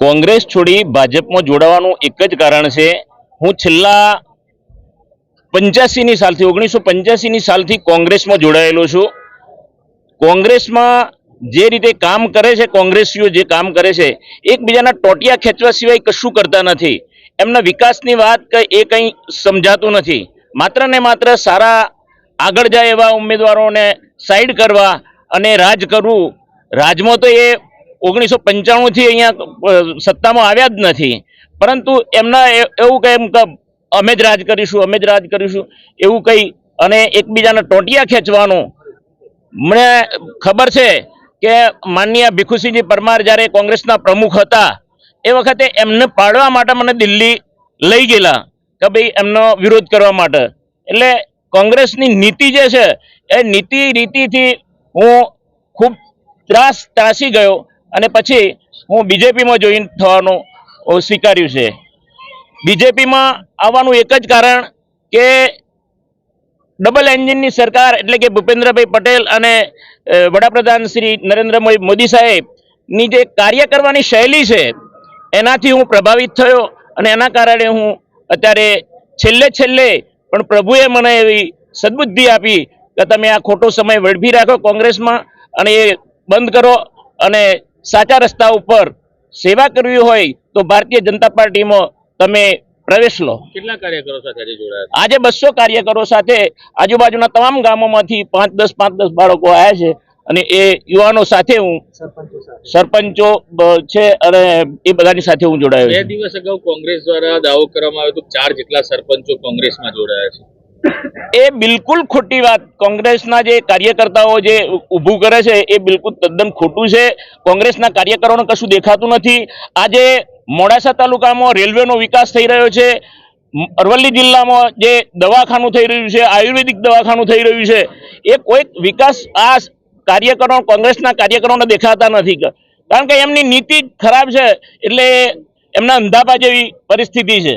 કોંગ્રેસ છોડી ભાજપમાં જોડાવાનું એક જ કારણ છે। હું છેલ્લા 85ની સાલથી 1985ની સાલથી કોંગ્રેસમાં જોડાયેલો છું। કોંગ્રેસમાં જે રીતે કામ કરે છે કોંગ્રેસીઓ જે કામ કરે છે એકબીજાના ટોટિયા ખેંચવા સિવાય કશું કરતા નથી। એમના વિકાસની વાત એ કંઈ સમજાતું નથી। માત્ર ને માત્ર સારા આગળ જાય એવા ઉમેદવારોને સાઈડ કરવા અને રાજ કરવું। રાજમાં તો એ 1995થી અહીંયા સત્તામાં આવ્યા જ નથી, પરંતુ એમના એવું કે અમે જ રાજ કરીશું, અમે જ રાજ કરીશું એવું કંઈ અને એકબીજાના ટોટિયા ખેંચવાનું। મને ખબર છે કે માનનીય ભીખુસિંહજી પરમાર જ્યારે કોંગ્રેસના પ્રમુખ હતા એ વખતે એમને પાડવા માટે મને દિલ્હી લઈ ગયેલા કે ભાઈ એમનો વિરોધ કરવા માટે। એટલે કોંગ્રેસની નીતિ જે છે એ નીતિ રીતિથી હું ખૂબ ત્રાસી ગયો અને પછી હું બીજેપીમાં જોઈન થવાનું સ્વીકાર્યું છે। બીજેપીમાં આવવાનું એક જ કારણ કે ડબલ એન્જિનની સરકાર એટલે કે ભૂપેન્દ્રભાઈ પટેલ અને વડાપ્રધાન શ્રી નરેન્દ્ર મોદી સાહેબની જે કાર્ય કરવાની શૈલી છે એનાથી હું પ્રભાવિત થયો અને એના કારણે હું અત્યારે છેલ્લે પણ પ્રભુએ મને એવી સદબુદ્ધિ આપી કે તમે આ ખોટો સમય વેડફી રાખો કોંગ્રેસમાં અને એ બંધ કરો અને સાચા રસ્તા ઉપર સેવા કરવી હોય તો ભારતીય જનતા પાર્ટીમાં તમે પ્રવેશ લો। કેટલા કાર્યકરો સાથે જોડાયા? આજે 200 કાર્યકરો સાથે આજુબાજુના તમામ ગામોમાંથી 5-10 બાળકો આવ્યા છે અને એ યુવાનો સાથે હું સરપંચો છે અને એ બધાની સાથે હું જોડાયો છું। 2 દિવસ અગાઉ કોંગ્રેસ દ્વારા દાવો કરવામાં આવ્યો તો 4 જેટલા સરપંચો કોંગ્રેસમાં જોડાયા છે। એ બિલકુલ ખોટી વાત। કોંગ્રેસના જે કાર્યકર્તાઓ જે ઊભું કરે છે એ બિલકુલ તદ્દન ખોટું છે। કોંગ્રેસના કાર્યકરોને કશું દેખાતું નથી। આજે મોડાસા તાલુકામાં રેલવેનો વિકાસ થઈ રહ્યો છે, અરવલ્લી જિલ્લામાં જે દવાખાનું થઈ રહ્યું છે, આયુર્વેદિક દવાખાનું થઈ રહ્યું છે, એ કોઈ વિકાસ આ કાર્યકરો કોંગ્રેસના કાર્યકરોને દેખાતા નથી, કારણ કે એમની નીતિ ખરાબ છે। એટલે એમના અંધાપા જેવી પરિસ્થિતિ છે।